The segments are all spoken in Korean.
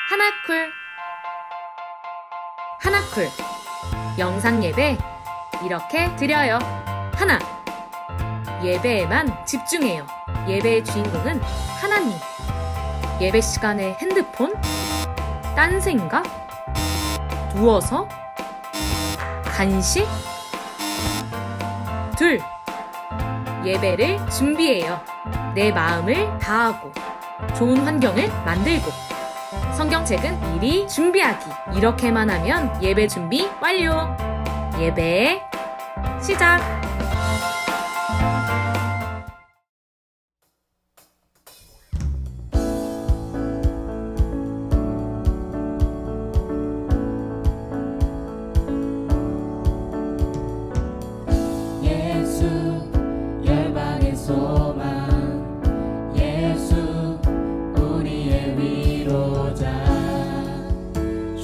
하나쿨 하나쿨 영상 예배 이렇게 드려요. 하나, 예배에만 집중해요. 예배의 주인공은 하나님. 예배 시간에 핸드폰? 딴 생각? 누워서? 간식? 둘, 예배를 준비해요. 내 마음을 다하고 좋은 환경을 만들고 성경책은 미리 준비하기. 이렇게만 하면 예배 준비 완료. 예배 시작.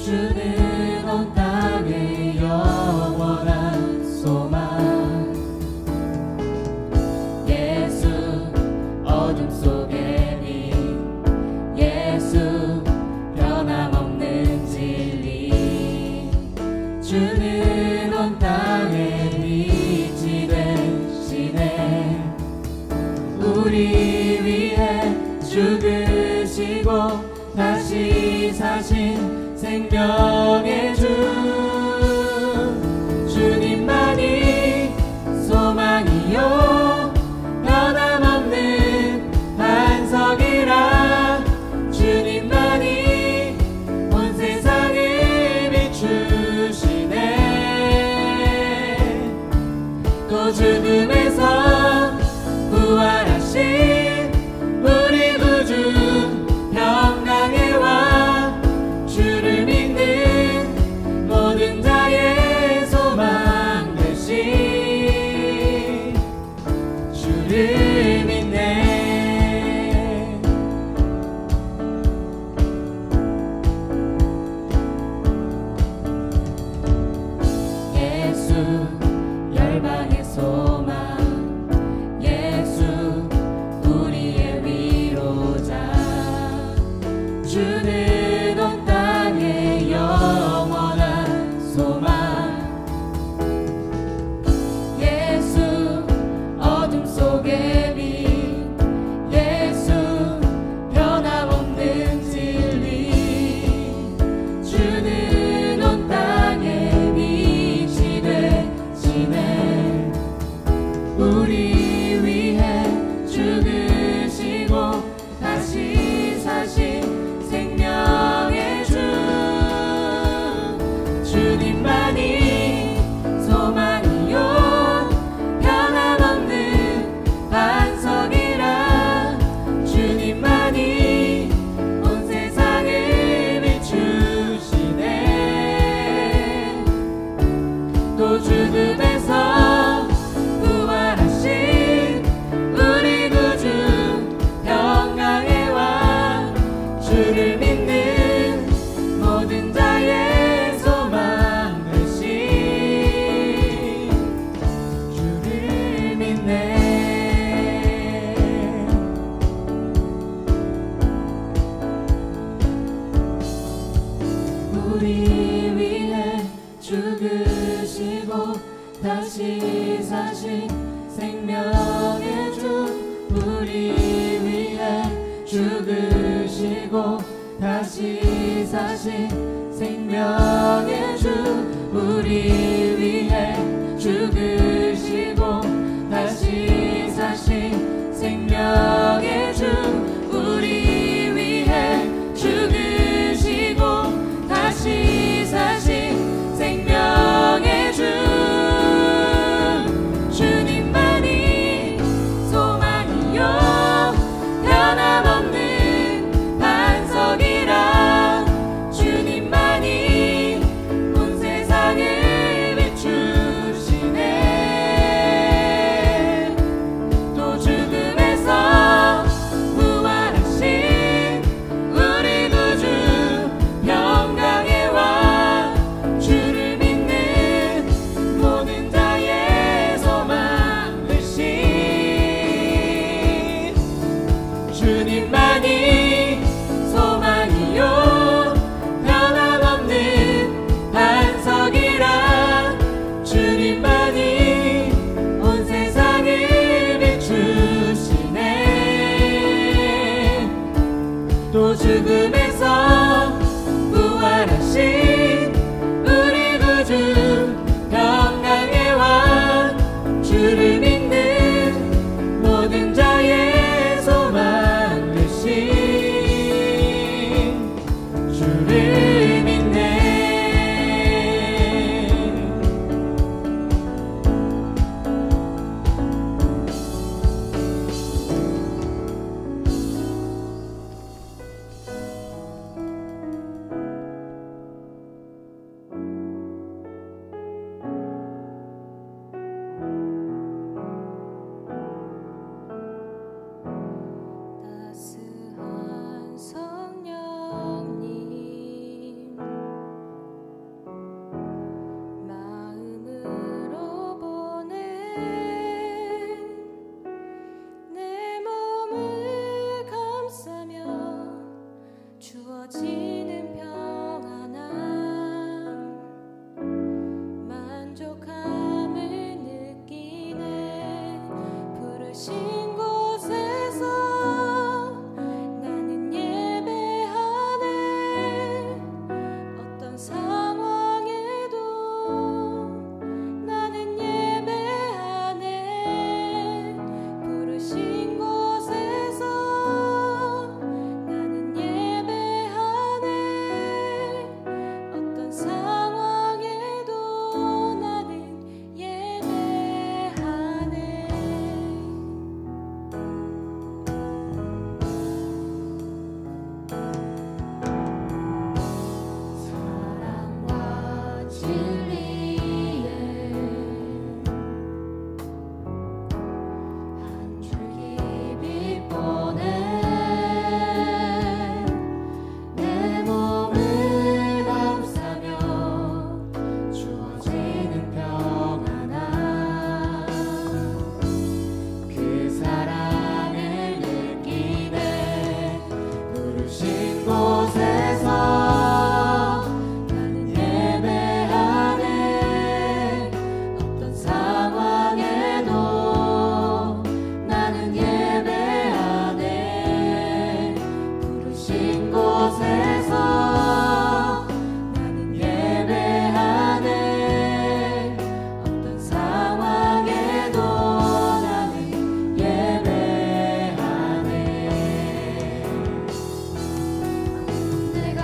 주는 온 땅의 영원한 소망. 예수 어둠 속의 빛. 예수 변함없는 진리. 주는 온 땅의 빛이 되시네. 우리 위해 죽으시고 다시 사신 생명의 주. 주님만이 소망이요 변함없는 반석이라. 주님만이 온 세상을 비추시네. 또 죽음에서 부활하신 우리 구주 평강의 왕. 주를 믿는 모든 자의 소망 되신 주를 믿네. 예수 열방의 소망. 예수 우리의 위로자. 주는 온 땅의 영원한 소망. 예수 어둠 속의 빛. 예수 변함없는 진리. 주는 온 땅의 빛이 되시네. 우리 위해 죽으시고 다시 사신 생명의 주. 주님만이 소망이요 변함없는 반석이라. 주님만이 온 세상을 비추시네. 또 죽음에서 부활하신 우리 구주 평강의 왕. 주를 믿는 모든 자의 소망 되신 주를 믿네. 우리 위해 죽으시고 다시 사신 생명의 주. 우리 위해 죽으시고 다시 사신 생명의 주. 우리 위해 죽으시고 다시 사신 생명의 주. 우리 위해 죽으시고 다시 사신 생명의 주. 주님만이 소망이요 변함없는 반석이라. 주님만이 온 세상을 비추시네. 또 죽음에서 부활하신 우리 구주 평강의 왕. 주를 믿는 모든 자의 소망 되신 주님만이 소망이요 죽음에서 부활하신 우리 구주 평강의 왕 주를 믿는 모든 자의 소망 되신 주를 믿네. 따스한 성령님 마음으로 보내 내 몸을 감싸며 주어지는 평안함 만족함을 느끼네. 부르신 곳에서 나는 예배하네. 어떤 상황에도 나는 예배하네. 부르신 곳에서 나는 예배하네. 어떤 상황에도 나는 예배하네. 사랑과 진리에 한 줄기 빛 보내 내 몸을 감싸며 주어지는 평안함 그 사랑을 느끼네. 부르신 곳에서 나는 예배하네. 어떤 상황에도 나는 예배하네. 부르신 곳에서 나는 예배하네. 어떤 상황에도 나는 예배하네. 내가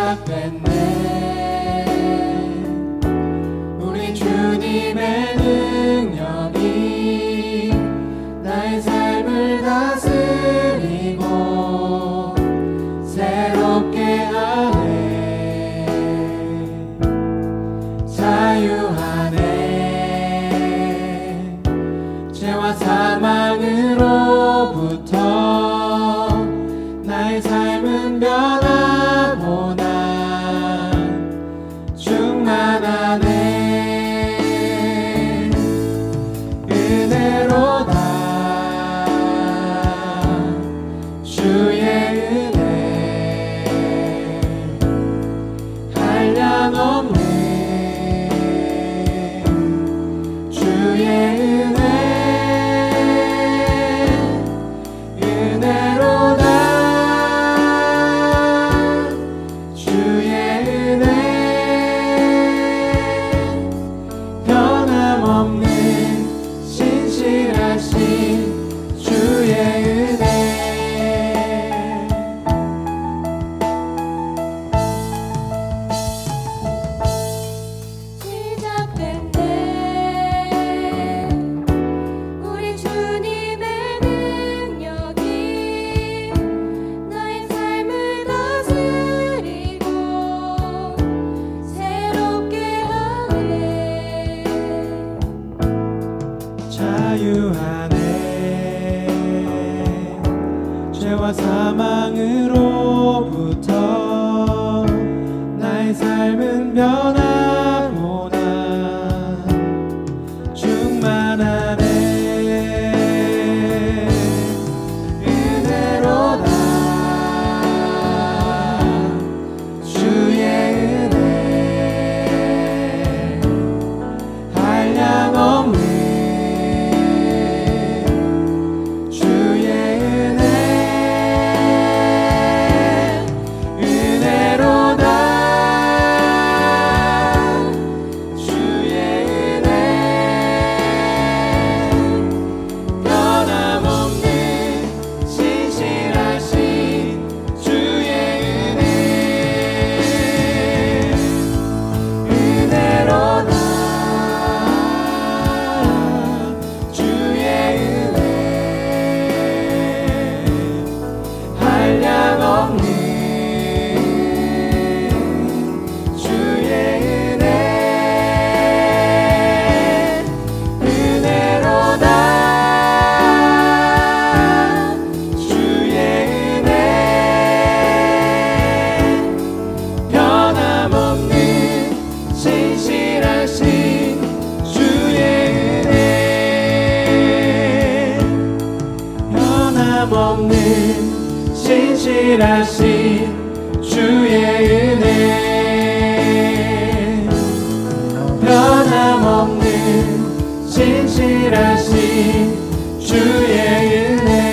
시작됐네. 우리 주님의 능력이 나의 삶을 다스리고 새롭게 하네. 자유하네. 죄와 사망으로부터 나의 삶은 변하고 난 충만하네. 은혜로다 주의 은혜 한량없네. 주의 은혜 은혜로다 주의 은혜 변함없는 신실하신 주의 은혜. 시작됐네. 우리 주님의 능력이 나의 삶을 다스리고 새롭게 하네. 자유하네. 죄와 사망으로부터 나의 삶은 변하고 난 충만하네. 은혜로다 주의 은혜 한량없네. 주의 은혜 은혜로다 주의 은혜 변함없는 신실하신 주의 은혜. 은혜로다 주의 은혜 한량없는 주의 은혜. 은혜로다 주의 은혜 변함없는 신실하신 주의 은혜. 변함없는 신실하신 주의 은혜. 변함없는 신실하신 주의 은혜.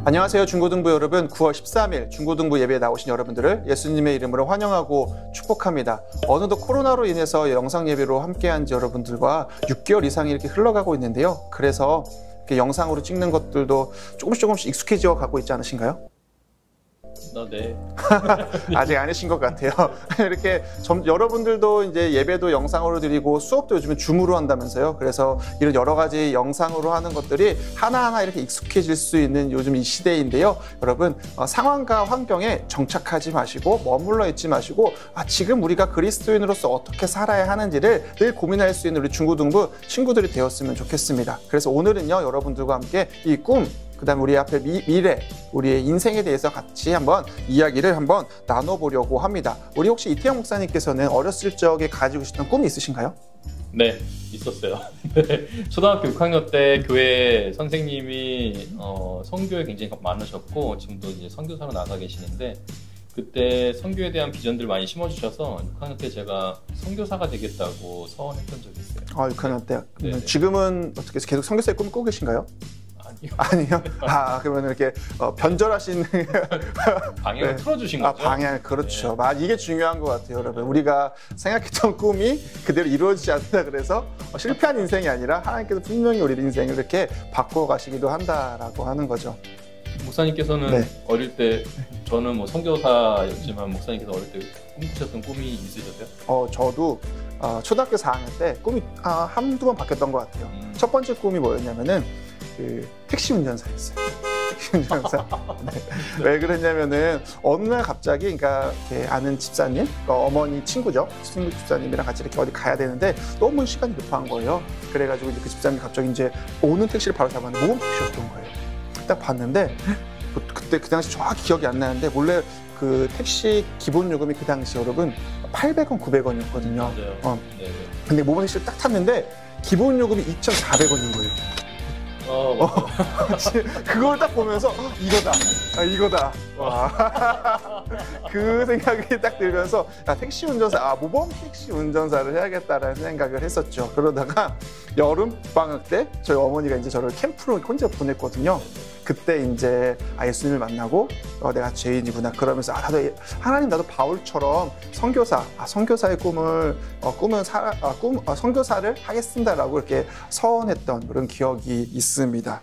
안녕하세요 중고등부 여러분. 9월 13일 중고등부 예배에 나오신 여러분들을 예수님의 이름으로 환영하고 축복합니다. 어느덧 코로나로 인해서 영상 예배로 함께한 여러분들과 6개월 이상이 이렇게 흘러가고 있는데요. 그래서 이렇게 영상으로 찍는 것들도 조금씩 익숙해져 가고 있지 않으신가요? 네. 아직 아니신 것 같아요. 이렇게 여러분들도 이제 예배도 영상으로 드리고 수업도 요즘에 줌으로 한다면서요. 그래서 이런 여러 가지 영상으로 하는 것들이 하나하나 이렇게 익숙해질 수 있는 요즘 이 시대인데요. 여러분 상황과 환경에 정착하지 마시고 머물러 있지 마시고 지금 우리가 그리스도인으로서 어떻게 살아야 하는지를 늘 고민할 수 있는 우리 중고등부 친구들이 되었으면 좋겠습니다. 그래서 오늘은요 여러분들과 함께 이 꿈, 그 다음에 우리 앞에 미래, 우리의 인생에 대해서 같이 한번 이야기를 한번 나눠보려고 합니다. 우리 혹시 이태영 목사님께서는 어렸을 적에 가지고 계셨던 꿈이 있으신가요? 네, 있었어요. 초등학교 6학년 때 교회 선생님이 선교에 굉장히 많으셨고 지금도 이제 선교사로 나가 계시는데 그때 선교에 대한 비전들 많이 심어주셔서 6학년 때 제가 선교사가 되겠다고 서원했던 적이 있어요. 6학년 때. 네네. 지금은 어떻게 계속 선교사의 꿈을 꾸고 계신가요? 아니요. 그러면 이렇게 변절하신 방향을 네. 틀어주신 거죠? 방향, 그렇죠. 이게 중요한 것 같아요, 여러분. 우리가 생각했던 꿈이 그대로 이루어지지 않는다 그래서 실패한 인생이 아니라 하나님께서 분명히 우리 인생을 이렇게 바꿔가시기도 한다라고 하는 거죠. 목사님께서는 네. 어릴 때, 저는 뭐 선교사였지만 목사님께서 어릴 때 꿈꾸셨던 꿈이 있으셨어요? 저도 초등학교 4학년 때 꿈이 한두 번 바뀌었던 것 같아요. 첫 번째 꿈이 뭐였냐면은 택시 운전사였어요. 택시 운전사. 네. 왜 그랬냐면은 어느 날 갑자기, 그러니까 이렇게 아는 집사님, 어머니 친구죠. 친구 집사님이랑 같이 이렇게 어디 가야 되는데 너무 시간이 급한 거예요. 그래가지고 이제 그 집사님이 갑자기 이제 오는 택시를 바로 잡았는데 모범 택시였던 거예요. 딱 봤는데 그때 그 당시 정확히 기억이 안 나는데 몰래 그 택시 기본 요금이 그 당시 여러분 800원, 900원이었거든요. 맞아요. 네네. 근데 모범 택시를 딱 탔는데 기본 요금이 2,400원인 거예요. 그걸 딱 보면서 이거다. 와. 그 생각이 딱 들면서 택시 운전사, 모범 택시 운전사를 해야겠다라는 생각을 했었죠. 그러다가 여름 방학 때 저희 어머니가 이제 저를 캠프로 혼자 보냈거든요. 그때 이제 예수님을 만나고 내가 죄인이구나 그러면서 나도 바울처럼 선교사의 선교사를 하겠습니다라고 이렇게 서원했던 그런 기억이 있습니다.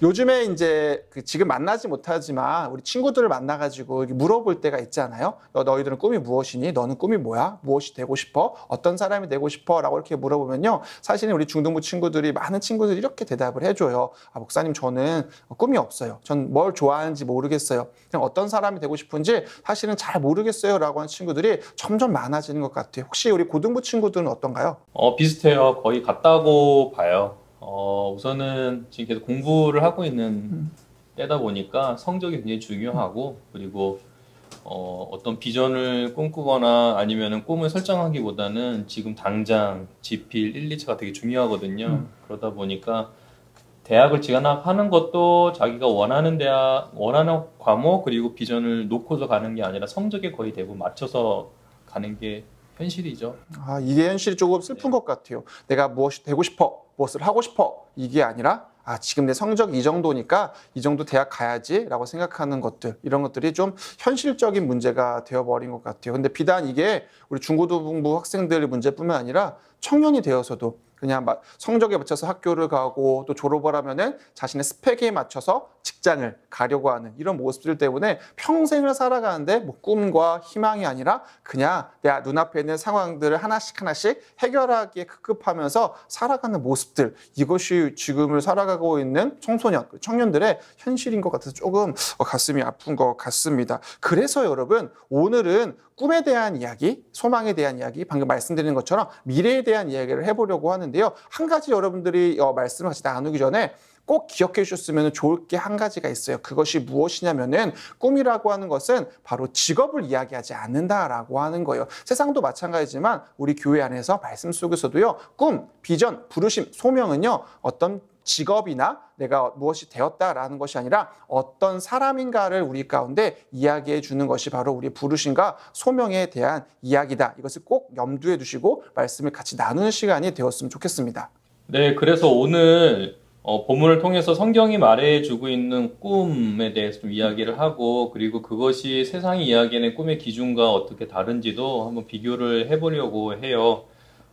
요즘에 이제 지금 만나지 못하지만 우리 친구들을 만나가지고 물어볼 때가 있잖아요. 너희들은 꿈이 무엇이니? 너는 꿈이 뭐야? 무엇이 되고 싶어? 어떤 사람이 되고 싶어? 라고 이렇게 물어보면요. 사실은 우리 중등부 친구들이, 많은 친구들이 이렇게 대답을 해줘요. 목사님, 저는 꿈이 없어요. 전 뭘 좋아하는지 모르겠어요. 그냥 어떤 사람이 되고 싶은지 사실은 잘 모르겠어요. 라고 하는 친구들이 점점 많아지는 것 같아요. 혹시 우리 고등부 친구들은 어떤가요? 비슷해요. 거의 같다고 봐요. 우선은 지금 계속 공부를 하고 있는 때다 보니까 성적이 굉장히 중요하고, 그리고 어떤 비전을 꿈꾸거나 아니면 꿈을 설정하기보다는 지금 당장 지필 1, 2차가 되게 중요하거든요. 그러다 보니까 대학을 진학하는 것도 자기가 원하는 과목 그리고 비전을 놓고서 가는 게 아니라 성적에 거의 대부분 맞춰서 가는 게 현실이죠. 이게 현실이 조금 슬픈 것 같아요. 내가 무엇이 되고 싶어, 무엇을 하고 싶어, 이게 아니라 지금 내 성적이 이 정도니까 이 정도 대학 가야지 라고 생각하는 것들, 이런 것들이 좀 현실적인 문제가 되어버린 것 같아요. 근데 비단 이게 우리 중고등부 학생들 문제뿐만 아니라 청년이 되어서도 그냥 성적에 맞춰서 학교를 가고 또 졸업을 하면은 자신의 스펙에 맞춰서 직장을 가려고 하는 이런 모습들 때문에 평생을 살아가는데 꿈과 희망이 아니라 그냥 내 눈앞에 있는 상황들을 하나씩 해결하기에 급급하면서 살아가는 모습들, 이것이 지금을 살아가고 있는 청년들의 현실인 것 같아서 조금 가슴이 아픈 것 같습니다. 그래서 여러분, 오늘은 꿈에 대한 이야기, 소망에 대한 이야기, 방금 말씀드린 것처럼 미래에 대한 이야기를 해보려고 하는데요. 한 가지 여러분들이 말씀을 같이 나누기 전에 꼭 기억해 주셨으면 좋을 게 한 가지가 있어요. 그것이 무엇이냐면은 꿈이라고 하는 것은 바로 직업을 이야기하지 않는다라고 하는 거예요. 세상도 마찬가지지만 우리 교회 안에서 말씀 속에서도요. 꿈, 비전, 부르심, 소명은요. 어떤 직업이나 내가 무엇이 되었다라는 것이 아니라 어떤 사람인가를 우리 가운데 이야기해 주는 것이 바로 우리의 부르심과 소명에 대한 이야기다. 이것을 꼭 염두에 두시고 말씀을 같이 나누는 시간이 되었으면 좋겠습니다. 네, 그래서 오늘 본문을 통해서 성경이 말해주고 있는 꿈에 대해서 좀 이야기를 하고, 그리고 그것이 세상이 이야기하는 꿈의 기준과 어떻게 다른지도 한번 비교를 해보려고 해요.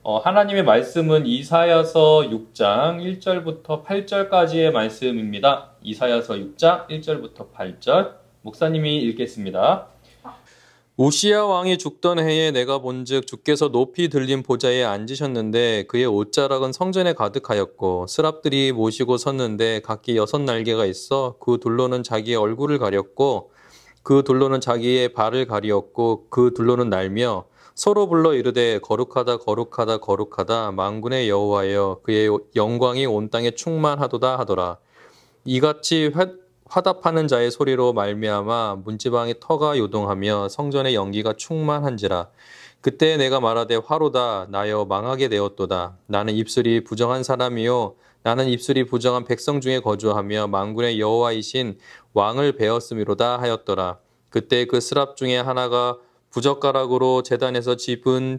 하나님의 말씀은 이사야서 6장 1절부터 8절까지의 말씀입니다. 이사야서 6장 1절부터 8절, 목사님이 읽겠습니다. 우시야 왕이 죽던 해에 내가 본즉 주께서 높이 들린 보좌에 앉으셨는데 그의 옷자락은 성전에 가득하였고 스랍들이 모시고 섰는데 각기 6날개가 있어 그 둘로는 자기의 얼굴을 가렸고 그 둘로는 자기의 발을 가리었고 그 둘로는 날며 서로 불러 이르되 거룩하다 거룩하다 거룩하다 만군의 여호와여, 그의 영광이 온 땅에 충만하도다 하더라. 이같이 화답하는 자의 소리로 말미암아 문지방의 터가 요동하며 성전의 연기가 충만한지라. 그때 내가 말하되 화로다 나여 망하게 되었도다. 나는 입술이 부정한 사람이요 나는 입술이 부정한 백성 중에 거주하며 만군의 여호와이신 왕을 배었음이로다 하였더라. 그때 그 스랍 중에 하나가 부젓가락으로 제단에서 집은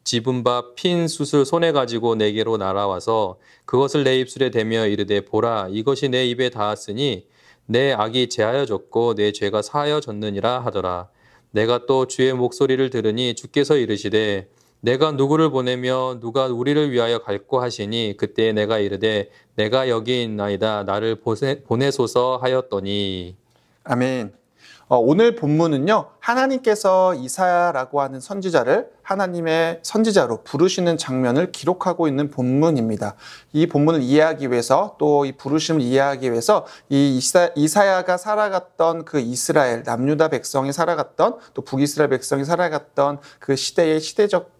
집은 바 핀 숯을 손에 가지고 내게로 날아와서 그것을 내 입술에 대며 이르되 보라 이것이 내 입에 닿았으니 내 악이 제하여졌고 내 죄가 사하여졌느니라 하더라. 내가 또 주의 목소리를 들으니 주께서 이르시되 내가 누구를 보내며 누가 우리를 위하여 갈고 하시니 그때 내가 이르되 내가 여기 있나이다 나를 보내소서 하였더니. 아멘. 오늘 본문은요, 하나님께서 이사야라고 하는 선지자를 하나님의 선지자로 부르시는 장면을 기록하고 있는 본문입니다. 이 본문을 이해하기 위해서 또 이 부르심을 이해하기 위해서 이 이사야가 살아갔던 그 이스라엘 남유다 백성이 살아갔던 또 북이스라엘 백성이 살아갔던 그 시대의 시대적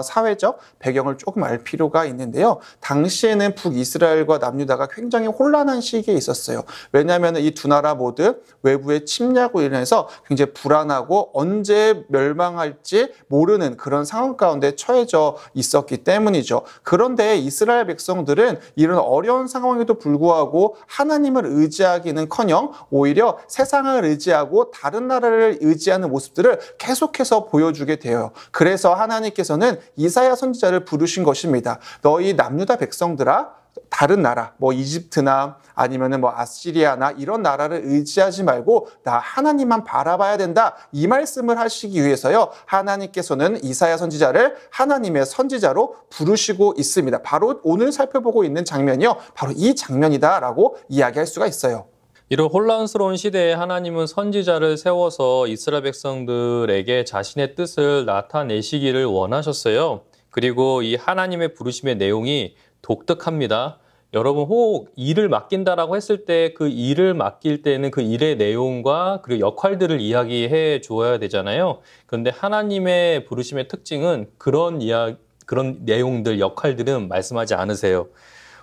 사회적 배경을 조금 알 필요가 있는데요. 당시에는 북이스라엘과 남유다가 굉장히 혼란한 시기에 있었어요. 왜냐하면 이 두 나라 모두 외부의 침략으로 인해서 굉장히 불안하고 언제 멸망할지 모르는 그런 상황 가운데 처해져 있었기 때문이죠. 그런데 이스라엘 백성들은 이런 어려운 상황에도 불구하고 하나님을 의지하기는커녕 오히려 세상을 의지하고 다른 나라를 의지하는 모습들을 계속해서 보여주게 돼요. 그래서 하나님께서는 이사야 선지자를 부르신 것입니다. 너희 남유다 백성들아, 다른 나라, 이집트나 아니면은 아시리아나 이런 나라를 의지하지 말고 나 하나님만 바라봐야 된다. 이 말씀을 하시기 위해서요. 하나님께서는 이사야 선지자를 하나님의 선지자로 부르시고 있습니다. 바로 오늘 살펴보고 있는 장면이요. 바로 이 장면이다라고 이야기할 수가 있어요. 이런 혼란스러운 시대에 하나님은 선지자를 세워서 이스라엘 백성들에게 자신의 뜻을 나타내시기를 원하셨어요. 그리고 이 하나님의 부르심의 내용이 독특합니다. 여러분 혹 일을 맡긴다라고 했을 때 그 일을 맡길 때는 그 일의 내용과 그리고 역할들을 이야기해 주어야 되잖아요. 그런데 하나님의 부르심의 특징은 그런 내용들, 역할들은 말씀하지 않으세요.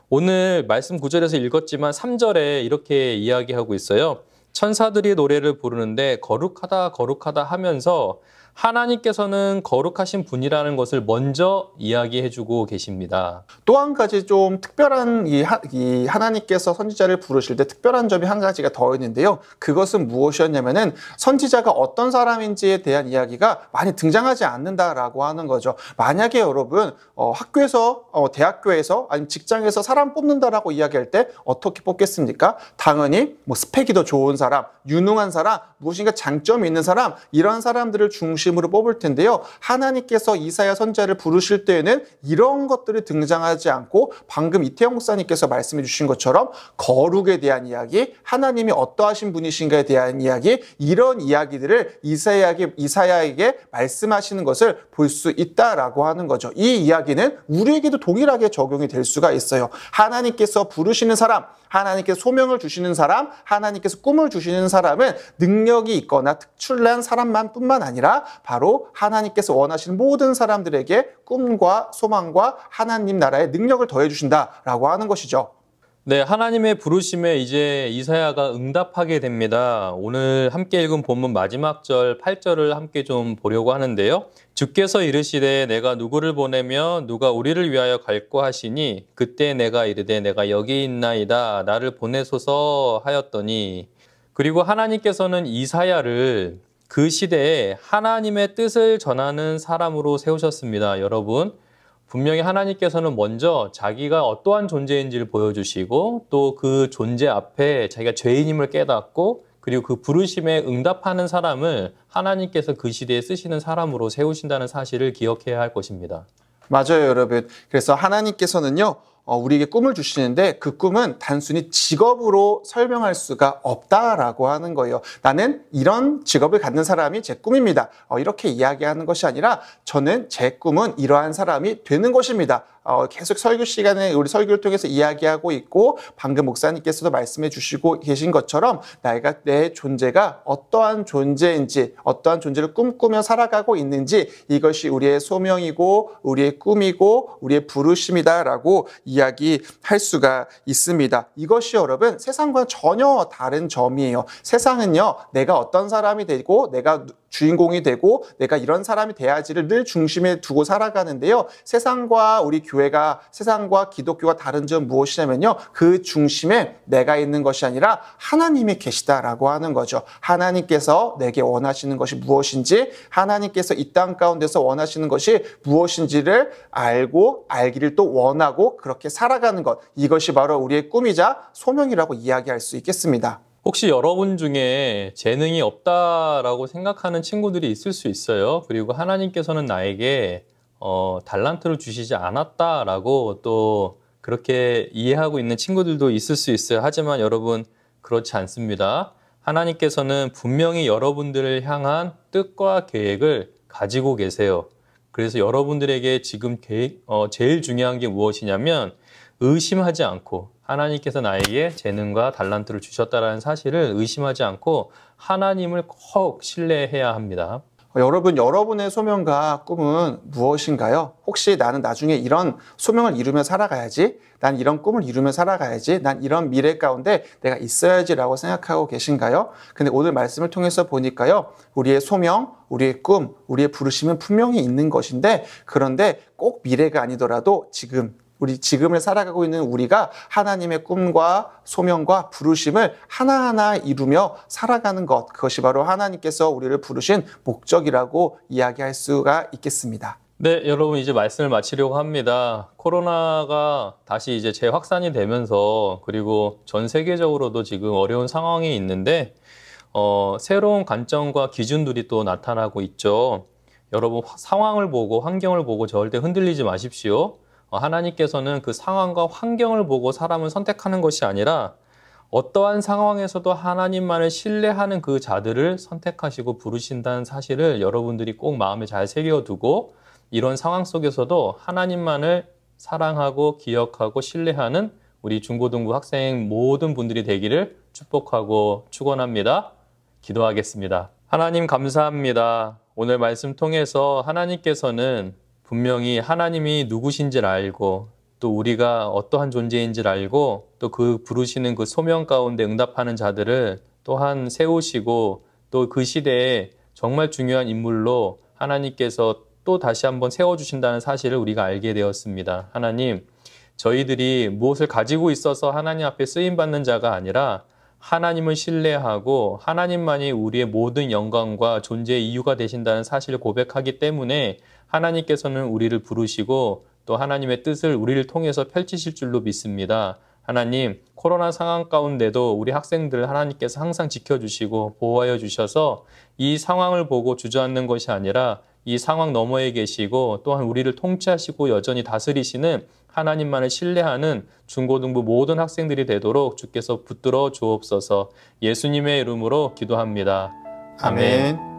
오늘 말씀 9절에서 읽었지만 3절에 이렇게 이야기하고 있어요. 천사들이 노래를 부르는데 거룩하다 거룩하다 하면서 하나님께서는 거룩하신 분이라는 것을 먼저 이야기해주고 계십니다. 또 한 가지 좀 특별한 이 하나님께서 선지자를 부르실 때 특별한 점이 한 가지가 더 있는데요. 그것은 무엇이었냐면은 선지자가 어떤 사람인지에 대한 이야기가 많이 등장하지 않는다라고 하는 거죠. 만약에 여러분 학교에서 대학교에서 아니면 직장에서 사람 뽑는다라고 이야기할 때 어떻게 뽑겠습니까? 당연히 스펙이 더 좋은 사람, 유능한 사람, 무엇인가 장점이 있는 사람, 이런 사람들을 중심으로 뽑을 텐데요. 하나님께서 이사야 선지자를 부르실 때에는 이런 것들이 등장하지 않고 방금 이태영 목사님께서 말씀해 주신 것처럼 거룩에 대한 이야기, 하나님이 어떠하신 분이신가에 대한 이야기, 이런 이야기들을 이사야에게 말씀하시는 것을 볼 수 있다라고 하는 거죠. 이 이야기는 우리에게도 동일하게 적용이 될 수가 있어요. 하나님께서 부르시는 사람, 하나님께서 소명을 주시는 사람, 하나님께서 꿈을 주시는 사람은 능력이 있거나 특출난 사람만 뿐만 아니라 바로 하나님께서 원하시는 모든 사람들에게 꿈과 소망과 하나님 나라의 능력을 더해 주신다라고 하는 것이죠. 네, 하나님의 부르심에 이제 이사야가 응답하게 됩니다. 오늘 함께 읽은 본문 마지막 절 8절을 함께 좀 보려고 하는데요. 주께서 이르시되 내가 누구를 보내며 누가 우리를 위하여 갈고 하시니 그때 내가 이르되 내가 여기 있나이다 나를 보내소서 하였더니. 그리고 하나님께서는 이사야를 그 시대에 하나님의 뜻을 전하는 사람으로 세우셨습니다. 여러분, 분명히 하나님께서는 먼저 자기가 어떠한 존재인지를 보여주시고 또 그 존재 앞에 자기가 죄인임을 깨닫고 그리고 그 부르심에 응답하는 사람을 하나님께서 그 시대에 쓰시는 사람으로 세우신다는 사실을 기억해야 할 것입니다. 맞아요, 여러분. 그래서 하나님께서는요, 우리에게 꿈을 주시는데 그 꿈은 단순히 직업으로 설명할 수가 없다라고 하는 거예요. 나는 이런 직업을 갖는 사람이 제 꿈입니다. 이렇게 이야기하는 것이 아니라 저는 제 꿈은 이러한 사람이 되는 것입니다. 계속 설교 시간에 우리 설교를 통해서 이야기하고 있고 방금 목사님께서도 말씀해 주시고 계신 것처럼 내 존재가 어떠한 존재인지 어떠한 존재를 꿈꾸며 살아가고 있는지 이것이 우리의 소명이고 우리의 꿈이고 우리의 부르심이다라고 이야기할 수가 있습니다. 이것이 여러분 세상과 전혀 다른 점이에요. 세상은요 내가 어떤 사람이 되고 내가 주인공이 되고 내가 이런 사람이 돼야지를 늘 중심에 두고 살아가는데요. 세상과 우리 교회가 세상과 기독교가 다른 점 무엇이냐면요. 그 중심에 내가 있는 것이 아니라 하나님이 계시다라고 하는 거죠. 하나님께서 내게 원하시는 것이 무엇인지 하나님께서 이 땅 가운데서 원하시는 것이 무엇인지를 알고 알기를 또 원하고 그렇게 살아가는 것. 이것이 바로 우리의 꿈이자 소명이라고 이야기할 수 있겠습니다. 혹시 여러분 중에 재능이 없다라고 생각하는 친구들이 있을 수 있어요. 그리고 하나님께서는 나에게 달란트를 주시지 않았다라고 또 그렇게 이해하고 있는 친구들도 있을 수 있어요. 하지만 여러분 그렇지 않습니다. 하나님께서는 분명히 여러분들을 향한 뜻과 계획을 가지고 계세요. 그래서 여러분들에게 지금 제일 중요한 게 무엇이냐면 의심하지 않고 하나님께서 나에게 재능과 달란트를 주셨다는 사실을 의심하지 않고 하나님을 꼭 신뢰해야 합니다. 여러분, 여러분의 소명과 꿈은 무엇인가요? 혹시 나는 나중에 이런 소명을 이루며 살아가야지, 난 이런 꿈을 이루며 살아가야지, 난 이런 미래 가운데 내가 있어야지라고 생각하고 계신가요? 근데 오늘 말씀을 통해서 보니까요, 우리의 소명, 우리의 꿈, 우리의 부르심은 분명히 있는 것인데, 그런데 꼭 미래가 아니더라도 지금을 살아가고 있는 우리가 하나님의 꿈과 소명과 부르심을 하나하나 이루며 살아가는 것, 그것이 바로 하나님께서 우리를 부르신 목적이라고 이야기할 수가 있겠습니다. 네, 여러분 이제 말씀을 마치려고 합니다. 코로나가 다시 이제 재확산이 되면서 그리고 전 세계적으로도 지금 어려운 상황이 있는데 새로운 관점과 기준들이 또 나타나고 있죠. 여러분 상황을 보고 환경을 보고 절대 흔들리지 마십시오. 하나님께서는 그 상황과 환경을 보고 사람을 선택하는 것이 아니라 어떠한 상황에서도 하나님만을 신뢰하는 그 자들을 선택하시고 부르신다는 사실을 여러분들이 꼭 마음에 잘 새겨두고 이런 상황 속에서도 하나님만을 사랑하고 기억하고 신뢰하는 우리 중고등부 학생 모든 분들이 되기를 축복하고 축원합니다. 기도하겠습니다. 하나님 감사합니다. 오늘 말씀 통해서 하나님께서는 분명히 하나님이 누구신지를 알고 또 우리가 어떠한 존재인지를 알고 또 그 부르시는 그 소명 가운데 응답하는 자들을 또한 세우시고 또 그 시대에 정말 중요한 인물로 하나님께서 또 다시 한번 세워주신다는 사실을 우리가 알게 되었습니다. 하나님, 저희들이 무엇을 가지고 있어서 하나님 앞에 쓰임받는 자가 아니라 하나님을 신뢰하고 하나님만이 우리의 모든 영광과 존재의 이유가 되신다는 사실을 고백하기 때문에 하나님께서는 우리를 부르시고 또 하나님의 뜻을 우리를 통해서 펼치실 줄로 믿습니다. 하나님, 코로나 상황 가운데도 우리 학생들을 하나님께서 항상 지켜주시고 보호하여 주셔서 이 상황을 보고 주저앉는 것이 아니라 이 상황 너머에 계시고 또한 우리를 통치하시고 여전히 다스리시는 하나님만을 신뢰하는 중고등부 모든 학생들이 되도록 주께서 붙들어 주옵소서. 예수님의 이름으로 기도합니다. 아멘.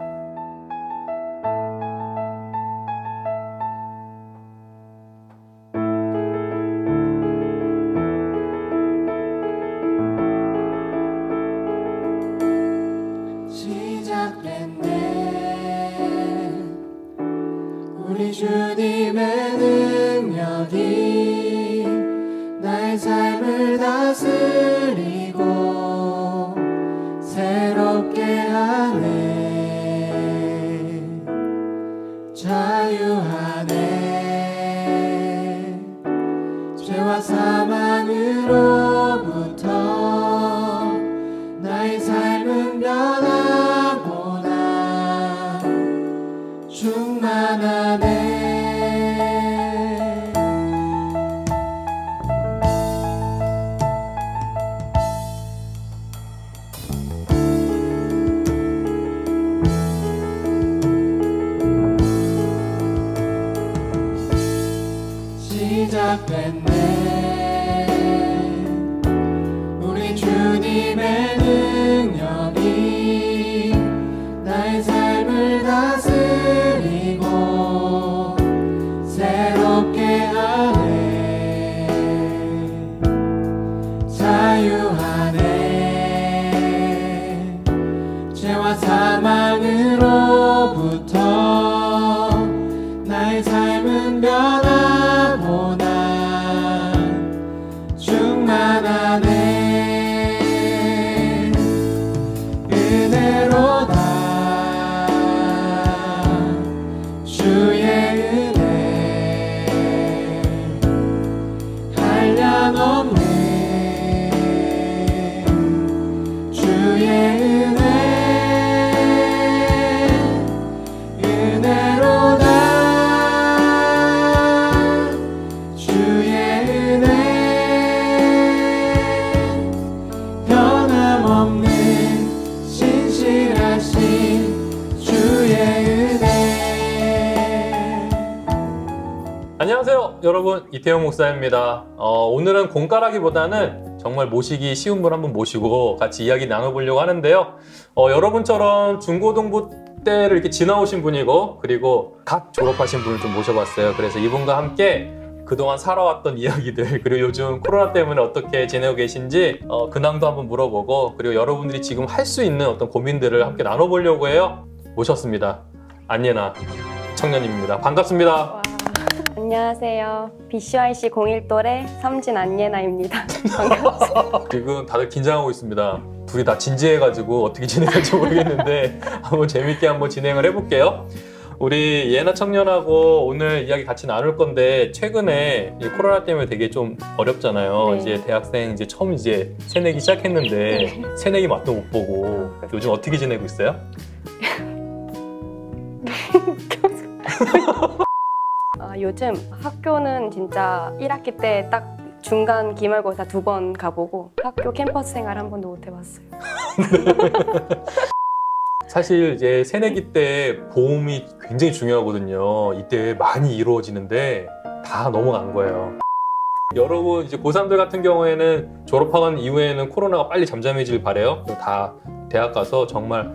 우리 주님의 능력이 나의 삶을 다스리고 새롭게 하네. 자유하네. 죄와 사망으로부터 나의 삶은 변하구나. 충만하네. 시작됐네. 우리 주님의 능력이 나의 삶을 다스리고 새롭게 하네. 자유하네. 죄와 사망으로부터 나의 삶은 변하고 난 충만하네. 은혜로다. 안녕하세요 여러분, 이태용 목사입니다. 오늘은 공가라기보다는 정말 모시기 쉬운 분 한 분 모시고 같이 이야기 나눠보려고 하는데요. 여러분처럼 중고등부 때를 이렇게 지나오신 분이고, 그리고 갓 졸업하신 분을 좀 모셔봤어요. 그래서 이분과 함께 그동안 살아왔던 이야기들, 그리고 요즘 코로나 때문에 어떻게 지내고 계신지 근황도 한번 물어보고, 그리고 여러분들이 지금 할 수 있는 어떤 고민들을 함께 나눠보려고 해요. 모셨습니다. 안예나 청년입니다. 반갑습니다. 와, 안녕하세요. BCYC 01또래 섬진 안예나입니다. 반갑습니다. 지금 다들 긴장하고 있습니다. 둘이 다 진지해가지고 어떻게 진행할지 모르겠는데 한번 재밌게 한번 진행을 해볼게요. 우리 예나 청년하고 오늘 이야기 같이 나눌 건데, 최근에 이 코로나 때문에 되게 좀 어렵잖아요. 네. 이제 대학생 이제 처음 이제 새내기 시작했는데 새내기 맛도 못 보고 요즘 어떻게 지내고 있어요? 요즘 학교는 진짜 1학기 때 딱 중간 기말고사 2번 가보고 학교 캠퍼스 생활 한 번도 못 해봤어요. 사실 이제 새내기 때 보험이 굉장히 중요하거든요. 이때 많이 이루어지는데 다 넘어간 거예요. 여러분 이제 고3들 같은 경우에는 졸업하건 이후에는 코로나가 빨리 잠잠해지길 바래요. 다 대학 가서 정말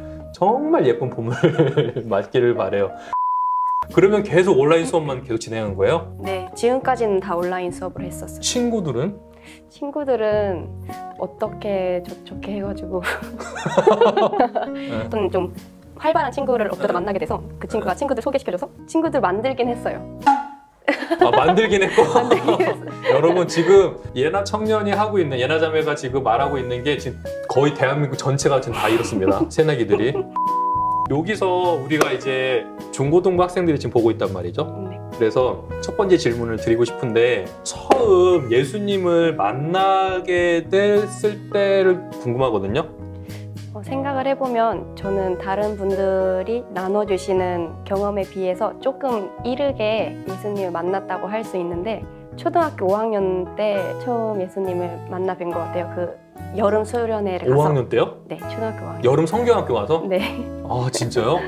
예쁜 봄을 맞기를 바래요. 그러면 계속 온라인 수업만 계속 진행한 거예요? 네, 지금까지는 다 온라인 수업을 했었어요. 친구들은? 친구들은 어떻게 저렇게 해가지고 어떤 좀 활발한 친구를 어쩌다 만나게 돼서 그 친구가 친구들 소개시켜줘서 친구들 만들긴 했어요. 만들긴 했고. 여러분 지금 예나 청년이 하고 있는, 예나 자매가 지금 말하고 있는 게 지금 거의 대한민국 전체가 지금 다 이렇습니다. 새내기들이. 여기서 우리가 이제 중고등부 학생들이 지금 보고 있단 말이죠. 네. 그래서 첫 번째 질문을 드리고 싶은데, 처음 예수님을 만나게 됐을 때를 궁금하거든요. 생각을 해보면 저는 다른 분들이 나눠주시는 경험에 비해서 조금 이르게 예수님을 만났다고 할 수 있는데, 초등학교 5학년 때 처음 예수님을 만나 뵌 것 같아요. 그 여름 수련회를 가서. 5학년 때요? 네, 초등학교 5학년. 여름 성경학교 가서? 네. 아 진짜요?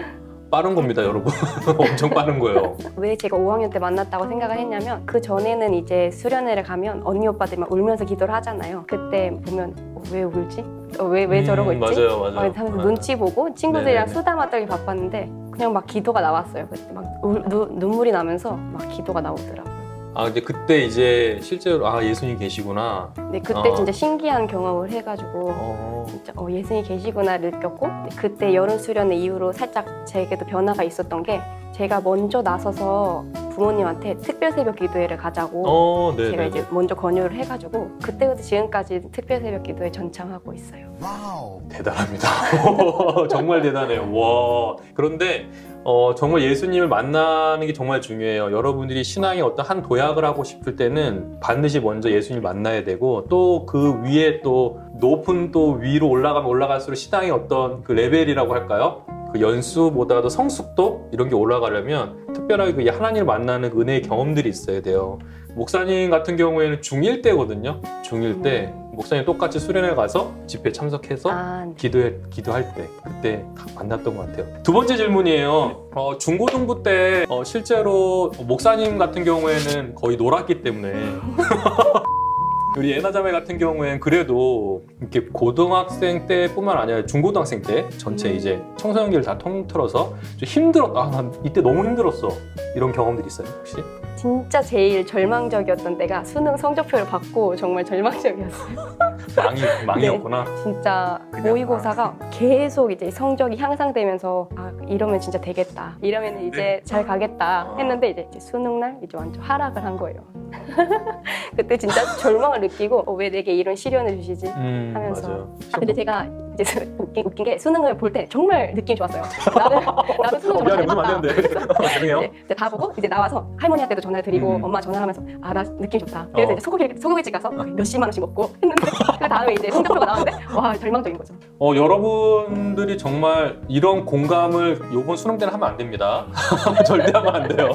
빠른 겁니다 여러분. 엄청 빠른 거예요. 왜 제가 5학년 때 만났다고 생각을 했냐면, 그 전에는 이제 수련회를 가면 언니 오빠들이 막 울면서 기도를 하잖아요. 그때 보면 왜 울지? 왜 저러고 있지? 맞아요. 하면서 눈치 보고 친구들이랑 네네. 수다마 떨기 바빴는데 그냥 막 기도가 나왔어요. 그때 막 눈물이 나면서 막 기도가 나오더라고요. 근데 그때 이제 실제로 예수님 계시구나. 네, 그때 진짜 신기한 경험을 해가지고 진짜 예수님이 계시구나를 느꼈고, 그때 여름 수련회 이후로 살짝 제게도 변화가 있었던 게, 제가 먼저 나서서 부모님한테 특별 새벽 기도회를 가자고 제가 이제 먼저 권유를 해가지고 그때부터 지금까지 특별 새벽 기도회 전참하고 있어요. 대단합니다. 정말 대단해요. 와. 그런데 정말 예수님을 만나는 게 정말 중요해요. 여러분들이 신앙의 어떤 한 도약을 하고 싶을 때는 반드시 먼저 예수님을 만나야 되고, 또 그 위에 또 높은 또 위로 올라가면 올라갈수록 신앙의 어떤 그 레벨이라고 할까요? 그 연수보다도 성숙도 이런 게 올라가려면 특별하게 그 하나님을 만나는 그 은혜의 경험들이 있어야 돼요. 목사님 같은 경우에는 중1 때거든요. 중1 때 목사님 똑같이 수련회 가서 집회 참석해서 네. 기도할 때 그때 만났던 것 같아요. 두 번째 질문이에요. 중고등부 때 실제로 목사님 같은 경우에는 거의 놀았기 때문에 우리 예나자매 같은 경우에는 그래도 이렇게 고등학생 때뿐만 아니라 중고등학생 때 전체 이제 청소년기를 다 통틀어서 좀 힘들었다. 난 이때 너무 힘들었어. 이런 경험들이 있어요 혹시? 진짜 제일 절망적이었던 때가 수능 성적표를 받고 정말 절망적이었어요. 망이었구나. 네, 진짜 모의고사가 계속 이제 성적이 향상되면서 이러면 진짜 되겠다. 이러면 이제 잘 가겠다 했는데 이제 수능날 이제 완전 하락을 한 거예요. 그때 진짜 절망을 느끼고 왜 내게 이런 시련을 주시지 하면서. 맞아요. 근데 제가 이제 웃긴 게 수능을 볼 때 정말 느낌이 좋았어요. 나는 수능 정말 잘 봤다. 네, 다 보고 이제 나와서 할머니한테도 전화를 드리고 엄마 전화하면서 나 느낌 좋다. 그래서 이제 소고기집 가서 몇십만 원씩 먹고 했는데 그 다음에 이제 성적표가 나왔는데 와 절망적인 거죠. 여러분들이 정말 이런 공감을 이번 수능 때는 하면 안 됩니다. 절대 하면 안 돼요.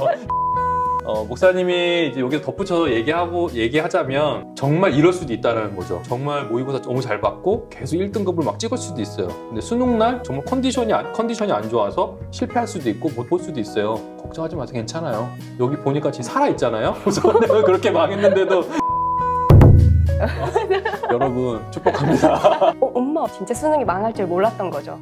목사님이 이제 여기서 덧붙여서 얘기하자면 정말 이럴 수도 있다는 거죠. 정말 모의고사 너무 잘 받고 계속 1등급을 막 찍을 수도 있어요. 근데 수능날 정말 컨디션이 안 좋아서 실패할 수도 있고 못 볼 수도 있어요. 걱정하지 마세요. 괜찮아요. 여기 보니까 지금 살아있잖아요. 그래서 내가 그렇게 망했는데도 여러분 축복합니다. 엄마 진짜 수능이 망할 줄 몰랐던 거죠.